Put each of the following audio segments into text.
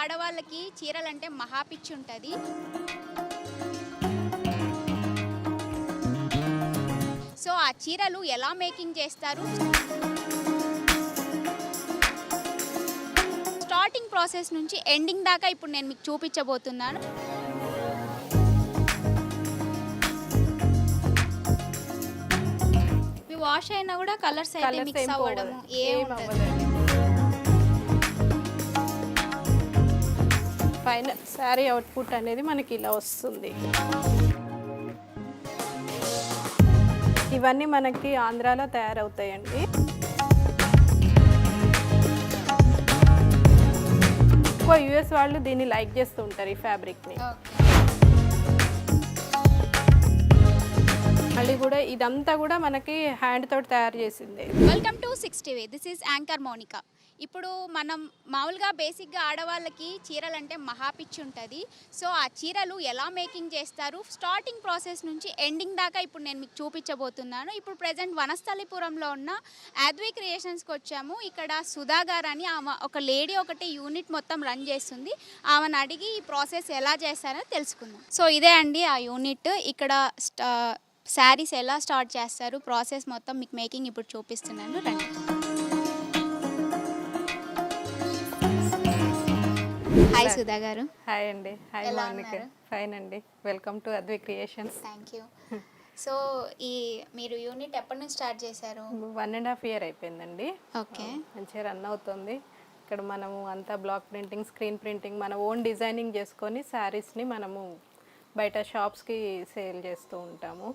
ఆడవాళ్ళకి చీరలంటే మహా పిచ్చి ఉంటుంది. సో ఆ చీరలు ఎలా మేకింగ్ చేస్తారు, స్టార్టింగ్ ప్రాసెస్ నుంచి ఎండింగ్ దాకా ఇప్పుడు నేను మీకు చూపించబోతున్నాను. మీ వాష్ అయినా కూడా కలర్స్ అయితే మిక్స్ అవ్వడము ఏం అవ్వదండి. ఫైనల్ శారీ అవుట్పుట్ అనేది మనకి ఇలా వస్తుంది. ఇవన్నీ మనకి ఆంధ్రాలో తయారవుతాయండి. ఎక్కువ యూఎస్ వాళ్ళు దీన్ని లైక్ చేస్తూ ఉంటారు, ఈ ఫ్యాబ్రిక్ని. మళ్ళీ కూడా ఇదంతా కూడా మనకి హ్యాండ్ తోటి తయారు చేసింది. Welcome to 60 this is anchor Monika. ఇప్పుడు మనం మామూలుగా బేసిక్గా ఆడవాళ్ళకి చీరలంటే మహా పిచ్చి ఉంటుంది. సో ఆ చీరలు ఎలా మేకింగ్ చేస్తారు, స్టార్టింగ్ ప్రాసెస్ నుంచి ఎండింగ్ దాకా ఇప్పుడు నేను మీకు చూపించబోతున్నాను. ఇప్పుడు ప్రజెంట్ వనస్థలిపురంలో ఉన్న ఆద్వి క్రియేషన్స్కి వచ్చాము. ఇక్కడ సుధా గారు అని ఆమె ఒక లేడీ ఒకటి యూనిట్ మొత్తం రన్ చేస్తుంది. ఆమెను అడిగి ఈ ప్రాసెస్ ఎలా చేస్తారో తెలుసుకుందాం. సో ఇదే అండి ఆ యూనిట్. ఇక్కడ శారీస్ ఎలా స్టార్ట్ చేస్తారు, ప్రాసెస్ మొత్తం మీకు మేకింగ్ ఇప్పుడు చూపిస్తున్నాను, రండి. హాయ్ సుధా గారు. హాయ్ అండి. హాయ్ మోనిక. ఫైన్ అండి. Welcome to Advi creations. Thank you. So మీరు యూనిట్ ఎప్పటి నుంచి స్టార్ట్ చేశారు? 1.5 year అయిపోయిందండి. ఓకే, మంచిగా రన్ అవుతుంది. ఇక్కడ మనము అంతా బ్లాక్ ప్రింటింగ్, స్క్రీన్ ప్రింటింగ్, మన ఓన్ డిజైనింగ్ చేసుకొని శారీస్ని మనము బయట షాప్స్కి సేల్ చేస్తూ ఉంటాము.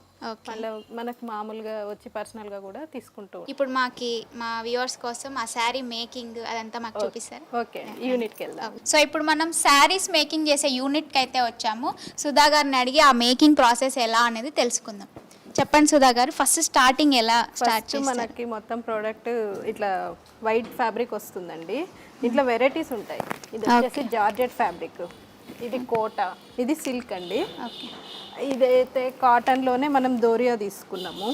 మళ్ళీ మనకు మామూలుగా వచ్చి పర్సనల్గా కూడా తీసుకుంటూ ఉంటాం. ఇప్పుడు మా వ్యూవర్స్ కోసం ఆ శారీ మేకింగ్ అదంతా మాకు చూపిస్తారు. ఓకే, యూనిట్కి వెళ్దాం. సో ఇప్పుడు మనం శారీస్ మేకింగ్ చేసే యూనిట్కి అయితే వచ్చాము. సుధా గారిని అడిగి ఆ మేకింగ్ ప్రాసెస్ ఎలా అనేది తెలుసుకుందాం. చెప్పండి సుధా గారు, ఫస్ట్ స్టార్టింగ్ ఎలా స్టార్ట్ చేస్తారు? మనకి మొత్తం ప్రోడక్ట్ ఇట్లా వైట్ ఫ్యాబ్రిక్ వస్తుందండి. ఇంట్లో వెరైటీస్ ఉంటాయి. ఇది వచ్చేసి జార్జెట్ ఫ్యాబ్రిక్, ఇది కోటా, ఇది సిల్క్ అండి. ఇదైతే కాటన్లోనే మనం దోరియా తీసుకున్నాము.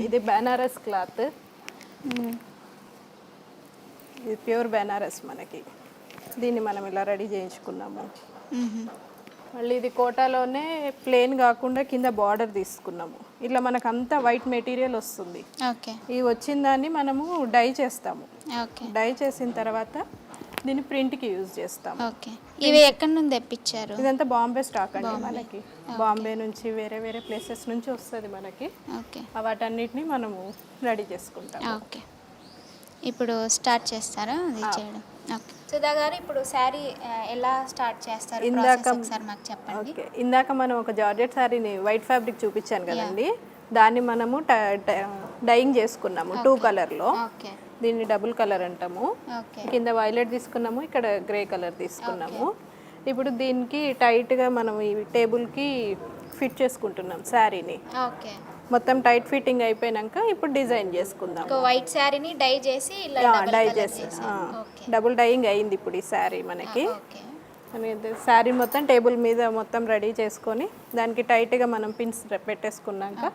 ఇది బెనారస్ క్లాత్, ఇది ప్యూర్ బెనారస్ మనకి. దీన్ని మనం ఇలా రెడీ చేయించుకున్నాము. మళ్ళీ ఇది కోటాలోనే ప్లెయిన్ కాకుండా కింద బార్డర్ తీసుకున్నాము. ఇట్లా మనకు అంతా వైట్ మెటీరియల్ వస్తుంది. ఈ వచ్చిన దాన్ని మనము డై చేస్తాము. డై చేసిన తర్వాత దీన్ని ప్రింట్కి యూజ్ చేస్తాం. ఇవి ఎక్కడి నుండి తెప్పించారు? ఇదంతా బాంబే స్టాక్ అండి మనకి. బాంబే నుంచి వేరే వేరే ప్లేసెస్ నుంచి వస్తుంది మనకి. వాటన్నిటిని మనము రెడీ చేసుకుంటాం. ఓకే, ఇప్పుడు స్టార్ట్ చేస్తారా అది చేయడం? ఓకే సుధా గారు, ఇప్పుడు శారీ ఎలా స్టార్ట్ చేస్తారు? ఒకసారి మాకు చెప్పండి. ఓకే, ఇందాక మనం ఒక జార్జెట్ శారీని వైట్ ఫ్యాబ్రిక్ చూపించాను కదండి, దాన్ని మనము డైయింగ్ చేసుకున్నాము 2 కలర్లో. దీన్ని డబుల్ కలర్ అంటాము. కింద వైలెట్ తీసుకున్నాము, ఇక్కడ గ్రే కలర్ తీసుకున్నాము. ఇప్పుడు దీనికి టైట్గా మనం ఈ టేబుల్కి ఫిట్ చేసుకుంటున్నాం శారీని. మొత్తం టైట్ ఫిట్టింగ్ అయిపోయినాక ఇప్పుడు డిజైన్ చేసుకుందాం. వైట్ శారీని డై చేసి డబుల్ డైయింగ్ అయింది ఇప్పుడు ఈ శారీ మనకి. శారీ మొత్తం టేబుల్ మీద మొత్తం రెడీ చేసుకొని దానికి టైట్గా మనం పిన్స్ పెట్టేసుకున్నాక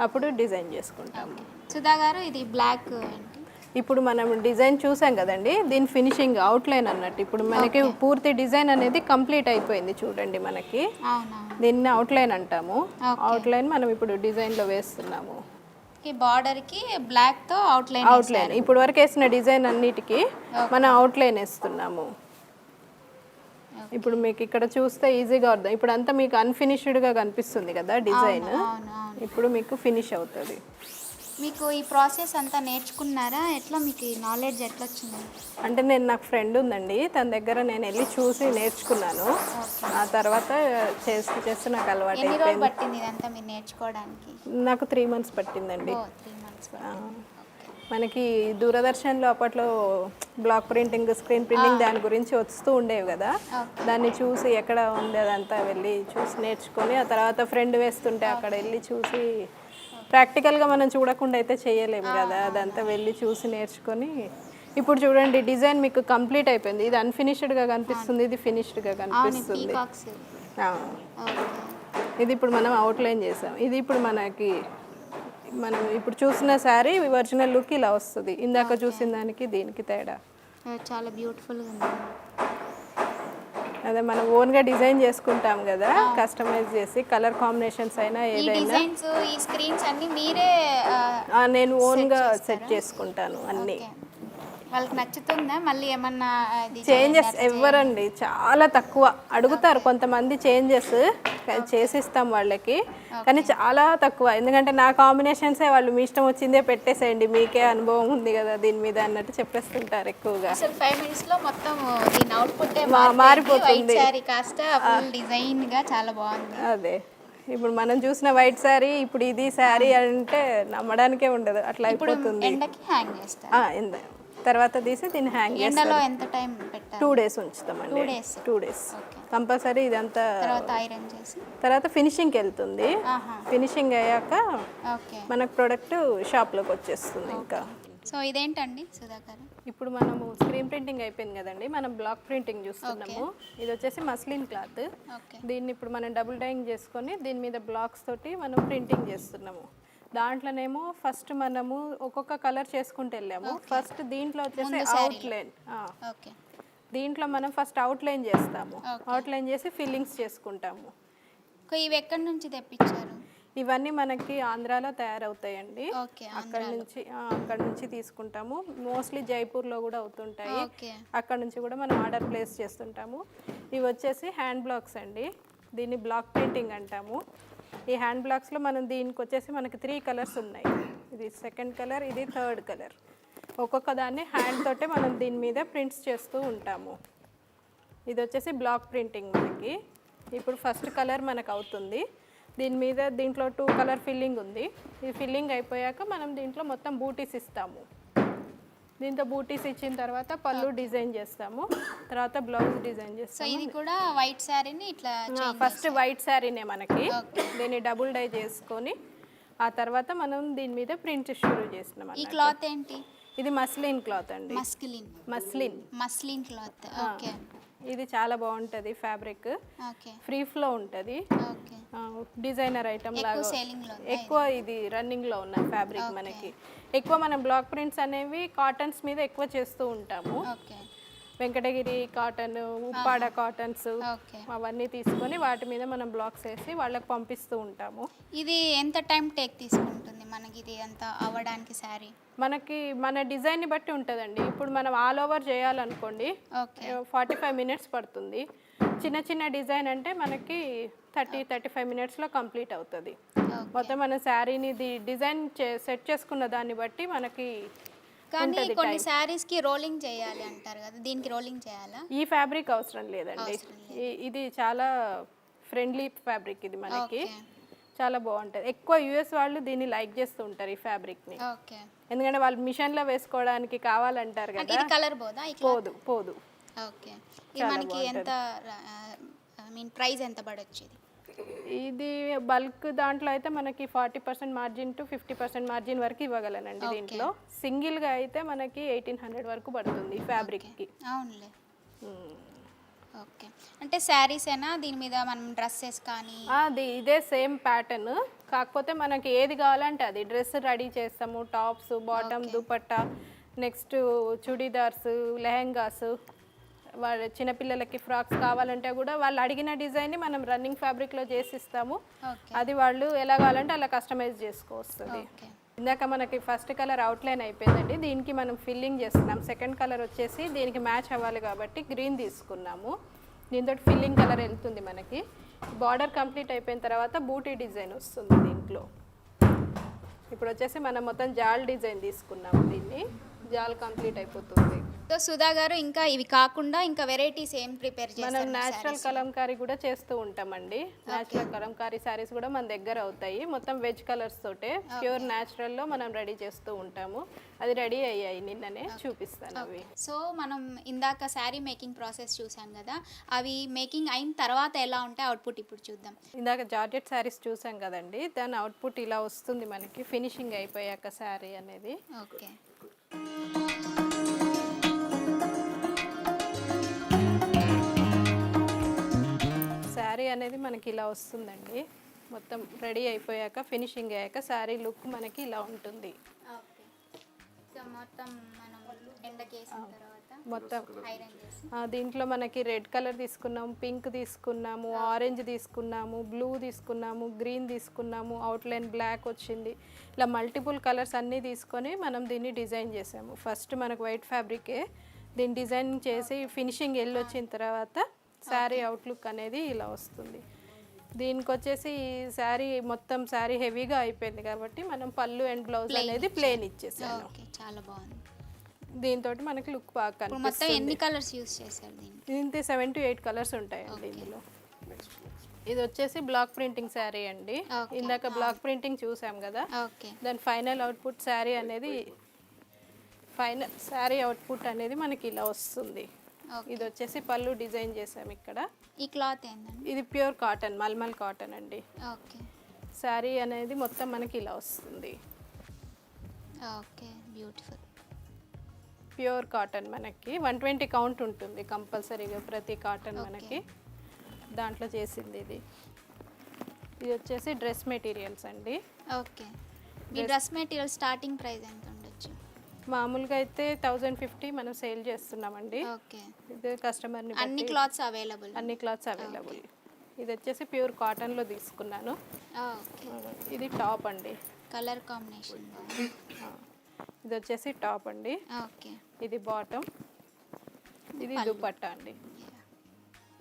అప్పుడు డిజైన్ చేసుకుంటాము. సుధా గారు, ఇది బ్లాక్ ఇప్పుడు మనం డిజైన్ చూసాం కదండి, దీని ఫినిషింగ్ అవుట్లైన్ అన్నట్టు. ఇప్పుడు మనకి పూర్తి డిజైన్ అనేది కంప్లీట్ అయిపోయింది చూడండి. మనకి దీన్ని అవుట్లైన్ అంటాము. అవుట్లైన్ మనం ఇప్పుడు డిజైన్లో వేస్తున్నాము. బార్డర్కి బ్లాక్తో అవుట్లైన్ ఇప్పుడు వరకు వేసిన డిజైన్ అన్నిటికీ మనం అవుట్లైన్ వేస్తున్నాము. ఇప్పుడు మీకు ఇక్కడ చూస్తే ఈజీగా అర్థం. ఇప్పుడు అంతా మీకు అన్ఫినిష్డ్గా కనిపిస్తుంది కదా డిజైన్, ఇప్పుడు మీకు ఫినిష్ అవుతుంది. మీకు ఈ ప్రాసెస్ అంతా నేర్చుకున్నారా? ఎట్లా మీకు ఈ నాలెడ్జ్ ఎట్లా వచ్చింది? అంటే నాకు ఫ్రెండ్ ఉందండి, తన దగ్గర నేను వెళ్ళి చూసి నేర్చుకున్నాను. ఆ తర్వాత చేస్తూ నాకు అలవాటు అయిపోయింది. ఎన్ని రోజులు పట్టింది ఇదంతా మీరు నేర్చుకోవడానికి? నాకు 3 months పట్టిందండి. మనకి దూరదర్శన్లో అప్పట్లో బ్లాక్ ప్రింటింగ్, స్క్రీన్ ప్రింటింగ్ దాని గురించి వస్తూ ఉండేవి కదా, దాన్ని చూసి ఎక్కడ ఉంది అదంతా వెళ్ళి చూసి నేర్చుకొని, ఆ తర్వాత ఫ్రెండ్ వేస్తుంటే అక్కడ వెళ్ళి చూసి, ప్రాక్టికల్గా మనం చూడకుండా అయితే చేయలేము కదా, అదంతా వెళ్ళి చూసి నేర్చుకొని ఇప్పుడు చూడండి డిజైన్ మీకు కంప్లీట్ అయిపోయింది. ఇది అన్ఫినిష్డ్గా కనిపిస్తుంది, ఇది ఫినిష్డ్గా కనిపిస్తుంది. ఇది ఇప్పుడు మనం అవుట్లైన్ చేసాం. ఇది ఇప్పుడు మనం ఇప్పుడు చూసిన శారీ ఒరిజినల్ లుక్ ఇలా వస్తుంది. ఇందాక చూసిన దానికి దీనికి తేడా చాలా బ్యూటిఫుల్గా ఉంది. అదే మనం ఓన్గా డిజైన్ చేసుకుంటాం కదా, కస్టమైజ్ చేసి కలర్ కాంబినేషన్స్ అయినా ఈ ఏదైనా డిజైన్స్ ఈ స్క్రీన్స్ అన్ని మీరే నేను ఓన్గా సెట్ చేసుకుంటాను అన్నీ. ఓకే. వాళ్ళకి నచ్చుతుందా మళ్ళీ ఏమన్నా ఇది చేంజెస్ ఎవ్వరండి, చాలా తక్కువ అడుగుతారు కొంతమంది చేంజెస్, చేసిస్తాం వాళ్ళకి, కానీ చాలా తక్కువ. ఎందుకంటే నా కాంబినేషన్సే వాళ్ళు మీ ఇష్టం వచ్చిందే పెట్టేసేయండి, మీకే అనుభవం ఉంది కదా దీని మీద అన్నట్టు చెప్పేస్తుంటారు ఎక్కువగా. అసలు 5 minutes లో మొత్తం దీని అవుట్పుట్ మారిపోతుంది. వైట్ శారీ కాస్త ఫుల్ డిజైన్ గా చాలా బాగుంది. అదే ఇప్పుడు మనం చూసిన వైట్ శారీ ఇప్పుడు ఇది శారీ అంటే నమ్మడానికే ఉండదు, అట్లా ఇప్పుడు అయిపోతుంది. ఎండకి హ్యాంగ్ చేస్తారు, తర్వాత తీసి దీన్ని హ్యాంగ్ ఎండలో ఎంత టైం పెట్టాలి? 2 days ఉంచుతామండి. 2 days. 2 days okay. Compulsory. ఇదంతా తర్వాత ఐరన్ చేసి తర్వాత ఫినిషింగ్కి వెళ్తుంది. ఆహా. ఫినిషింగ్ అయ్యాక ఓకే. మనకు ప్రోడక్ట్ షాప్లోకి వచ్చేస్తుంది. ఇంకా సో ఇదేంటండి సుధాకర్? ఇప్పుడు మనము స్క్రీన్ ప్రింటింగ్ అయిపోయింది కదండి, మనం బ్లాక్ ప్రింటింగ్ చూస్తున్నాము. ఇది వచ్చేసి మస్లిన్ క్లాత్. ఓకే. దీన్ని ఇప్పుడు మనం డబుల్ డైయింగ్ చేసుకొని దీని మీద బ్లాక్స్ తోటి మనం ప్రింటింగ్ చేస్తున్నాము. దాంట్లోనేమో ఫస్ట్ మనము ఒక్కొక్క కలర్ చేసుకుంటూ వెళ్ళాము. ఫస్ట్ దీంట్లో వచ్చేసి అవుట్లైన్, ఓకే. దీంట్లో మనం ఫస్ట్ అవుట్లైన్ చేస్తాము. అవుట్లైన్ చేసి ఫిల్లింగ్స్ చేసుకుంటాము. ఇవి ఎక్కడి నుంచి తెప్పించారు? ఇవన్నీ మనకి ఆంధ్రాలో తయారవుతాయండి. ఓకే. అక్కడ నుంచి తీసుకుంటాము. మోస్ట్లీ జైపూర్లో కూడా అవుతుంటాయి. ఓకే. అక్కడ నుంచి కూడా మనం ఆర్డర్ ప్లేస్ చేస్తుంటాము. ఇవి వచ్చేసి హ్యాండ్ బ్లాక్స్ అండి, దీన్ని బ్లాక్ ప్రింటింగ్ అంటాము. ఈ హ్యాండ్ బ్లాక్స్లో మనం దీనికి వచ్చేసి మనకి 3 కలర్స్ ఉన్నాయి. ఇది సెకండ్ కలర్, ఇది థర్డ్ కలర్. ఒక్కొక్క దాన్ని హ్యాండ్ తోటే మనం దీని మీద ప్రింట్స్ చేస్తూ ఉంటాము. ఇది వచ్చేసి బ్లాక్ ప్రింటింగ్ మనకి. ఇప్పుడు ఫస్ట్ కలర్ మనకు అవుతుంది. దీని మీద దీంట్లో 2 కలర్ ఫిల్లింగ్ ఉంది. ఈ ఫిల్లింగ్ అయిపోయాక మనం దీంట్లో మొత్తం బూటీస్ ఇస్తాము. దీంతో బూటీస్ ఇచ్చిన తర్వాత పళ్ళు డిజైన్ చేస్తాము, తర్వాత బ్లౌజ్ డిజైన్ చేస్తాము. ఇది కూడా వైట్ శారీని ఇట్లా ఫస్ట్ వైట్ శారీనే మనకి, దీన్ని డబుల్ డై చేసుకొని ఆ తర్వాత మనం దీని మీద ప్రింట్ షురూ చేస్తున్నాం. ఈ క్లాత్ ఏంటి? ఇది మస్లిన్ క్లాత్ అండి. Muslin cloth. ఓకే. ఇది చాలా బాగుంటుంది ఫ్యాబ్రిక్, ఓకే. ఫ్రీ ఫ్లో ఉంటుంది. ఓకే. డిజైనర్ ఐటమ్ లాగా ఎక్కువ ఇది రన్నింగ్లో ఉన్న ఫ్యాబ్రిక్. మనకి ఎక్కువ మనం బ్లాక్ ప్రింట్స్ అనేవి కాటన్స్ మీద ఎక్కువ చేస్తూ ఉంటాము. Okay. Venkatagiri cotton, Uppada cottons అవన్నీ తీసుకొని వాటి మీద మనం బ్లాక్స్ వేసి వాళ్ళకి పంపిస్తూ ఉంటాము. ఇది ఎంత టైం టేక్ తీసుకుంటుంది మనకి ఇది అంత అవ్వడానికి శారీ? మనకి మన డిజైన్ని బట్టి ఉంటుందండి. ఇప్పుడు మనం ఆల్ ఓవర్ చేయాలనుకోండి 45 minutes పడుతుంది. చిన్న చిన్న డిజైన్ అంటే మనకి 30-35 minutesలో కంప్లీట్ అవుతుంది. మొత్తం మన శారీని డిజైన్ సెట్ చేసుకున్న దాన్ని బట్టి మనకి. కానీ కొన్ని శారీస్ కి రోలింగ్ చేయాలి అంటారు కదా, దీనికి రోలింగ్ చేయాలా? ఈ ఫ్యాబ్రిక్ అవసరం లేదండి. ఇది చాలా ఫ్రెండ్లీ ఫ్యాబ్రిక్, ఇది మనకి చాలా బాగుంటుంది. ఎక్కువ యూఎస్ వాళ్ళు దీన్ని లైక్ చేస్తూ ఉంటారు ఈ ఫ్యాబ్రిక్ని, ఎందుకంటే వాళ్ళు మిషన్లో వేసుకోవడానికి కావాలంటారు కదా. ఇది కలర్ పోదా? పోదు. ఓకే. ఇది మనకి ఎంత ప్రైస్ ఎంత పడొచ్చు? ఇది బల్క్ దాంట్లో అయితే మనకి 40% మార్జిన్ టు 50% మార్జిన్ వరకు ఇవ్వగలనండి. దీంట్లో సింగిల్గా అయితే మనకి 1800 వరకు పడుతుంది ఈ ఫ్యాబ్రిక్కి. అవునులే. ఓకే. అంటే శారీస్ అయినా దీని మీద మనం డ్రెస్సెస్ కానీ ఇదే సేమ్ ప్యాటర్న్, కాకపోతే మనకి ఏది కావాలంటే అది డ్రెస్ రెడీ చేస్తాము. Tops, bottom, dupatta, next churidars, lehengas, వాళ్ళ చిన్నపిల్లలకి ఫ్రాక్స్ కావాలంటే కూడా వాళ్ళు అడిగిన డిజైన్ని మనం రన్నింగ్ ఫ్యాబ్రిక్లో చేసిస్తాము. అది వాళ్ళు ఎలా కావాలంటే అలా కస్టమైజ్ చేసుకోవస్తుంది. ఇందాక మనకి ఫస్ట్ కలర్ అవుట్లైన్ అయిపోయిందండి, దీనికి మనం ఫిల్లింగ్ చేస్తున్నాం. సెకండ్ కలర్ వచ్చేసి దీనికి మ్యాచ్ అవ్వాలి కాబట్టి గ్రీన్ తీసుకున్నాము. దీంతో ఫిల్లింగ్ కలర్ వెళ్తుంది మనకి. బార్డర్ కంప్లీట్ అయిపోయిన తర్వాత బూటీ డిజైన్ వస్తుంది దీంట్లో. ఇప్పుడు వచ్చేసి మనం మొత్తం జాల్ డిజైన్ తీసుకున్నాము. దీన్ని జాల్ కంప్లీట్ అయిపోతుంది. సో సుధా గారు, ఇంకా ఇవి కాకుండా ఇంకా వెరైటీస్ ఏం ప్రిపేర్ చేస్తారు? మనం నేచురల్ కలంకారీ కూడా చేస్తూ ఉంటామండి. నేచురల్ కలంకారీ శారీస్ కూడా మన దగ్గర అవుతాయి. మొత్తం వెజ్ కలర్స్ తోటే ప్యూర్ నేచురల్లో మనం రెడీ చేస్తూ ఉంటాము. అది రెడీ అయ్యాయి, నిన్ననే చూపిస్తాను అవి. సో మనం ఇందాక శారీ మేకింగ్ ప్రాసెస్ చూసాం కదా, అవి మేకింగ్ అయిన తర్వాత ఎలా ఉంటాయి అవుట్పుట్ ఇప్పుడు చూద్దాం. ఇందాక జార్జెట్ శారీస్ చూసాం కదండి, దాని అవుట్పుట్ ఇలా వస్తుంది మనకి ఫినిషింగ్ అయిపోయాక శారీ అనేది. ఓకే. శారీ అనేది మనకి ఇలా వస్తుందండి. మొత్తం రెడీ అయిపోయాక ఫినిషింగ్ అయ్యాక శారీ లుక్ మనకి ఇలా ఉంటుంది. ఓకే. సో మొత్తం మనం ఎండకేసిన తర్వాత మొత్తం ఐరన్ చేసి దీంట్లో మనకి రెడ్ కలర్ తీసుకున్నాము, పింక్ తీసుకున్నాము, ఆరెంజ్ తీసుకున్నాము, బ్లూ తీసుకున్నాము, గ్రీన్ తీసుకున్నాము, అవుట్లైన్ బ్లాక్ వచ్చింది. ఇలా మల్టిపుల్ కలర్స్ అన్నీ తీసుకొని మనం దీన్ని డిజైన్ చేసాము. ఫస్ట్ మనకు వైట్ ఫ్యాబ్రికే దీన్ని డిజైన్ చేసి ఫినిషింగ్ వచ్చిన తర్వాత శారీ అవుట్లుక్ అనేది ఇలా వస్తుంది. దీనికి వచ్చేసి ఈ శారీ మొత్తం శారీ హెవీగా అయిపోయింది కాబట్టి మనం పళ్ళు అండ్ బ్లౌజ్ అనేది ప్లెయిన్ ఇచ్చేసాము. ఓకే, చాలా బాగుంది. దీంతో మనకి లుక్ బాగా ఇప్పుడు మొత్తం కనిపిస్తుంది. ఎన్ని కలర్స్ యూస్ చేశారు దీనికి? దీంతో 7 to 8 కలర్స్ ఉంటాయండి ఇందులో. ఇది వచ్చేసి బ్లాక్ ప్రింటింగ్ శారీ అండి. ఇందాక బ్లాక్ ప్రింటింగ్ చూసాం కదా, ఓకే దాని ఫైనల్ అవుట్పుట్ శారీ అనేది మనకి ఇలా వస్తుంది. ఇది వచ్చేసి పళ్ళు డిజైన్ చేసాం ఇక్కడ. ఈ క్లాత్ ఏంటండి? ఇది ప్యూర్ కాటన్, మల్మల్ కాటన్ అండి. ఓకే శారీ అనేది మొత్తం మనకి ఇలా వస్తుంది. Okay, beautiful. ప్యూర్ కాటన్ మనకి 120 కౌంట్ ఉంటుంది కంపల్సరీగా ప్రతి కాటన్ మనకి. దాంట్లో చేసింది ఇది. ఇది వచ్చేసి డ్రెస్ మెటీరియల్స్ అండి. ఓకే, మీ డ్రెస్ మెటీరియల్ స్టార్టింగ్ ప్రైస్ ఎంత ఉండొచ్చు? మామూలుగా అయితే 1050 మనం సేల్ చేస్తున్నామండి. ఓకే, ఇది కస్టమర్ని అన్ని క్లాత్స్ అవైలబుల్? అన్ని క్లాత్స్ అవైలబుల్. ఇది వచ్చేసి ప్యూర్ కాటన్లో తీసుకున్నాను. ఓకే, ఇది టాప్ అండి. Colour combination. ఇది వచ్చేసి టాప్ అండి. ఓకే, ఇది బాటమ్, ఇది దుపట్టా అండి.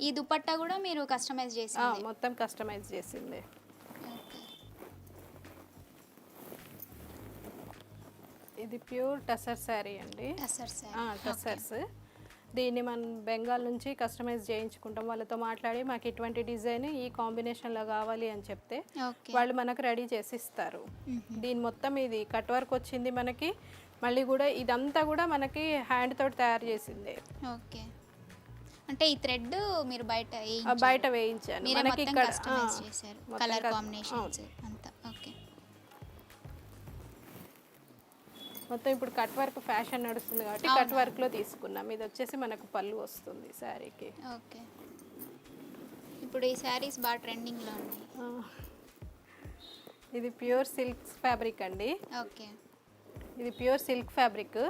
ఈ దుపట్టా కూడా మీరు కస్టమైజ్ చేసింది? మొత్తం కస్టమైజ్ చేసింది. ఇది ప్యూర్ టసర్ శారీ అండి. టసర్స్. దీన్ని మనం బెంగాల్ నుంచి కస్టమైజ్ చేయించుకుంటాం. వాళ్ళతో మాట్లాడి మాకు ఇటువంటి డిజైన్ ఈ కాంబినేషన్లో కావాలి అని చెప్తే వాళ్ళు మనకు రెడీ చేసి ఇస్తారు. దీని మొత్తం ఇది కట్ వర్క్ వచ్చింది మనకి. మళ్ళీ కూడా ఇదంతా కూడా మనకి హ్యాండ్ తోటి తయారు చేసిందే. ఓకే, అంటే ఈ థ్రెడ్ మీరు బయట వేయించాను. మనకి ఇక్కడ కస్టమైజ్ చేశారు, కలర్ కాంబినేషన్స్ అంతా. ఓకే, మొత్తం ఇప్పుడు కట్ వర్క్ ఫ్యాషన్ నడుస్తుంది కాబట్టి కట్ వర్క్లో తీసుకున్నాం. ఇది వచ్చేసి మనకు పళ్ళు వస్తుంది శారీకి. ఓకే, ఇప్పుడు ఈ శారీస్ బాగా ట్రెండింగ్లో ఉన్నాయి. ఇది ప్యూర్ సిల్క్ ఫ్యాబ్రిక్ అండి. ఓకే, ఇది ప్యూర్ సిల్క్ ఫ్యాబ్రిక్.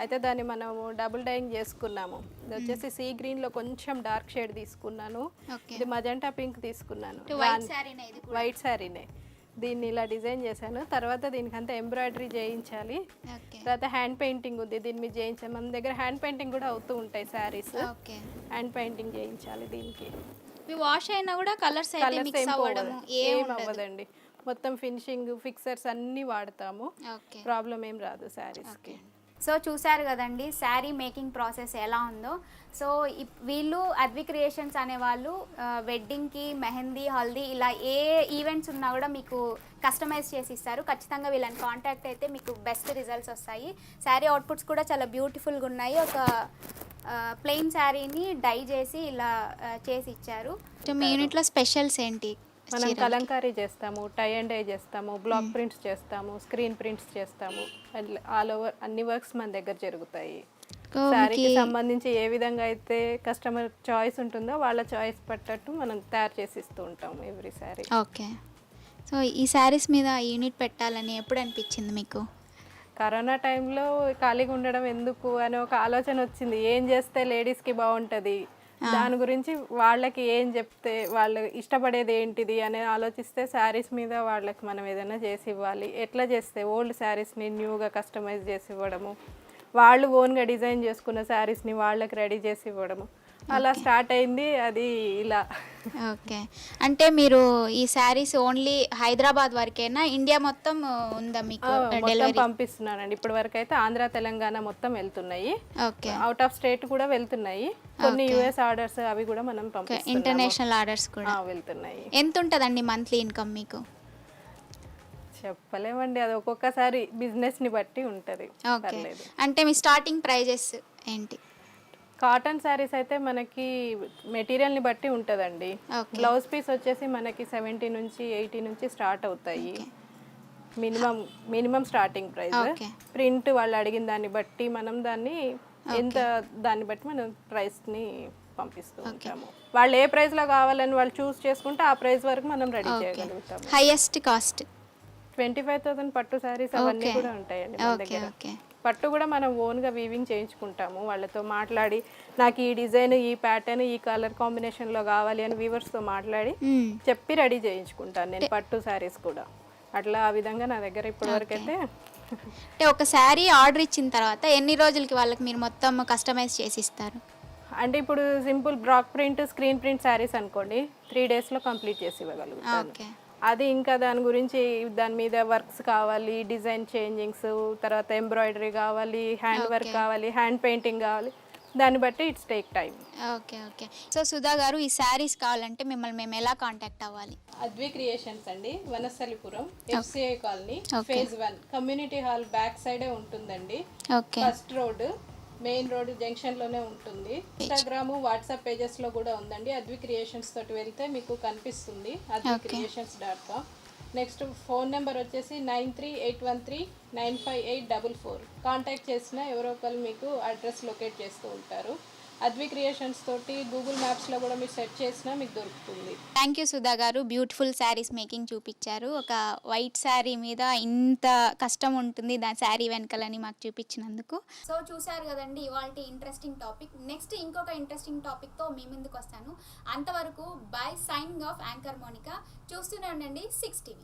అయితే దాన్ని మనము డబుల్ డైయింగ్ చేసుకున్నాము. ఇది వచ్చేసి సీ గ్రీన్లో కొంచెం డార్క్ షేడ్ తీసుకున్నాను. ఇది మజంటా పింక్ తీసుకున్నాను. వైట్ శారీనే. దీన్ని ఇలా డిజైన్ చేశాను. తర్వాత దీనికంతా ఎంబ్రాయిడరీ చేయించాలి. తర్వాత హ్యాండ్ పెయింటింగ్ ఉంది, దీని మీద చేయించాలి. మన దగ్గర హ్యాండ్ పెయింటింగ్ కూడా అవుతూ ఉంటాయి శారీస్. హ్యాండ్ పెయింటింగ్ చేయించాలి. దీనికి వాష్ అయినా కూడా కలర్స్ ఏం అవ్వదండి. మొత్తం ఫినిషింగ్ ఫిక్సర్స్ అన్నీ వాడతాము. ప్రాబ్లం ఏం రాదు శారీస్కి. సో చూసారు కదండి శారీ మేకింగ్ ప్రాసెస్ ఎలా ఉందో. సో వీళ్ళు అద్వి క్రియేషన్స్ అనేవాళ్ళు వెడ్డింగ్కి, మెహందీ, హల్దీ ఇలా ఏ ఈవెంట్స్ ఉన్నా కూడా మీకు కస్టమైజ్ చేసి ఇస్తారు. ఖచ్చితంగా వీళ్ళని కాంటాక్ట్ అయితే మీకు బెస్ట్ రిజల్ట్స్ వస్తాయి. శారీ అవుట్పుట్స్ కూడా చాలా బ్యూటిఫుల్గా ఉన్నాయి. ఒక ప్లెయిన్ శారీని డై చేసి ఇలా చేసి ఇచ్చారు. మీ యూనిట్లో స్పెషల్స్ ఏంటి? మనం కలంకారీ చేస్తాము, టై అండ్ డై చేస్తాము, బ్లాక్ ప్రింట్స్ చేస్తాము, స్క్రీన్ ప్రింట్స్ చేస్తాము. ఆల్ ఓవర్ అన్ని వర్క్స్ మన దగ్గర జరుగుతాయి. శారీకి సంబంధించి ఏ విధంగా అయితే కస్టమర్ చాయిస్ ఉంటుందో వాళ్ళ చాయిస్ పట్టట్టు మనం తయారు చేసి ఇస్తూ ఉంటాము ఎవ్రీ శారీ. ఓకే, సో ఈ శారీస్ మీద యూనిట్ పెట్టాలని ఎప్పుడు అనిపించింది మీకు? కరోనా టైంలో ఖాళీగా ఉండడం ఎందుకు అనే ఒక ఆలోచన వచ్చింది. ఏం చేస్తే లేడీస్కి బాగుంటుంది, దాని గురించి వాళ్ళకి ఏం చెప్తే వాళ్ళు ఇష్టపడేది ఏంటిది అని ఆలోచిస్తే శారీస్ మీద వాళ్ళకి మనం ఏదైనా చేసి ఇవ్వాలి. ఎట్లా చేస్తే ఓల్డ్ శారీస్ని న్యూగా కస్టమైజ్ చేసి ఇవ్వడము, వాళ్ళు ఓన్గా డిజైన్ చేసుకున్న శారీస్ని వాళ్ళకి రెడీ చేసి ఇవ్వడము, అలా స్టార్ట్ అయింది అది ఇలా. ఓకే, అంటే మీరు ఈ శారీస్ ఓన్లీ హైదరాబాద్ వరకేనా, ఇండియా మొత్తం ఉందా మీకు డెలివరీ? పంపిస్తున్నానండి. ఇప్పటి వరకు అయితే ఆంధ్ర, తెలంగాణ మొత్తం వెళ్తున్నాయి. ఓకే, అవుట్ ఆఫ్ స్టేట్ కూడా వెళ్తున్నాయి. కొన్ని యుఎస్ ఆర్డర్స్ అవి కూడా మనం పంపిస్తున్నాము. ఇంటర్నేషనల్ ఆర్డర్స్ కూడా వెళ్తున్నాయి. ఎంత ఉంటుందండి మంత్లీ ఇన్కమ్ మీకు? చెప్పలేమండి, అది ఒక్కొక్కసారి బిజినెస్ని బట్టి ఉంటుంది. అంటే మీ స్టార్టింగ్ ప్రైజెస్ ఏంటి? కాటన్ శారీస్ అయితే మనకి మెటీరియల్ని బట్టి ఉంటుందండి. బ్లౌజ్ పీస్ వచ్చేసి మనకి 70 నుంచి 80 నుంచి స్టార్ట్ అవుతాయి. Minimum starting price. ప్రింట్ వాళ్ళు అడిగిన దాన్ని బట్టి మనం దాన్ని బట్టి మనం ప్రైస్ని పంపిస్తూ ఉంటాము. వాళ్ళు ఏ ప్రైస్లో కావాలని వాళ్ళు చూస్ చేసుకుంటే ఆ ప్రైస్ వరకు మనం రెడీ చేయగలుగుతాము. హైయెస్ట్ కాస్ట్ 25,000 పట్టు శారీస్ అవన్నీ కూడా ఉంటాయండి మన దగ్గర. పట్టు కూడా మనం ఓన్గా వీవింగ్ చేయించుకుంటాము, వాళ్ళతో మాట్లాడి నాకు ఈ డిజైన్, ఈ ప్యాటర్న్, ఈ కలర్ కాంబినేషన్లో కావాలి అని వీవర్స్తో మాట్లాడి చెప్పి రెడీ చేయించుకుంటాను నేను పట్టు శారీస్ కూడా. అట్లా ఆ విధంగా నా దగ్గర ఇప్పటివరకు అయితే. అంటే ఒక శారీ ఆర్డర్ ఇచ్చిన తర్వాత ఎన్ని రోజులకి వాళ్ళకి మీరు మొత్తం కస్టమైజ్ చేసి ఇస్తారు? అంటే ఇప్పుడు simple block print, screen print saris అనుకోండి, 3 డేస్లో కంప్లీట్ చేసి ఇవ్వగలుగుతాను. ఓకే. అది ఇంకా దాని గురించి దాని మీద వర్క్స్ కావాలి, డిజైన్ చేంజింగ్స్, తర్వాత ఎంబ్రాయిడరీ కావాలి, హ్యాండ్ వర్క్ కావాలి, హ్యాండ్ పెయింటింగ్ కావాలి, దాన్ని బట్టి it's take time. Okay okay. So Sudha గారు, ఈ శారీస్ కావాలంటే మిమ్మల్ని మేము ఎలా కాంటాక్ట్ అవ్వాలి? అద్వి క్రియేషన్స్ అండి, Vanasthalipuram, FCI colony, phase 1, community hall back సైడే ఉంటుందండి. Okay. First road, main road జంక్షన్లోనే ఉంటుంది. ఇన్స్టాగ్రామ్, వాట్సాప్ పేజెస్లో కూడా ఉందండి. అద్వి క్రియేషన్స్ తోటి వెళ్తే మీకు కనిపిస్తుంది, advicreations.com. నెక్స్ట్ ఫోన్ నెంబర్ వచ్చేసి 9381395844. కాంటాక్ట్ చేసినా ఎవరో ఒకరు మీకు అడ్రస్ లొకేట్ చేస్తూ ఉంటారు. అద్వి క్రియేషన్స్ తోటి గూగుల్ మ్యాప్స్లో కూడా మీరు సెర్చ్ చేసినా మీకు దొరుకుతుంది. థ్యాంక్ యూ సుధా గారు, బ్యూటిఫుల్ శారీస్ మేకింగ్ చూపించారు. ఒక వైట్ శారీ మీద ఇంత కష్టం ఉంటుంది దాని శారీ వెనకాలని మాకు చూపించినందుకు. సో చూసారు కదండి ఇవాళ ఇంట్రెస్టింగ్ టాపిక్. నెక్స్ట్ ఇంకొక ఇంట్రెస్టింగ్ టాపిక్తో మీ ముందుకు వస్తాను. అంతవరకు bye, signing off anchor Monica. చూస్తూనే ఉండండి 6 TV.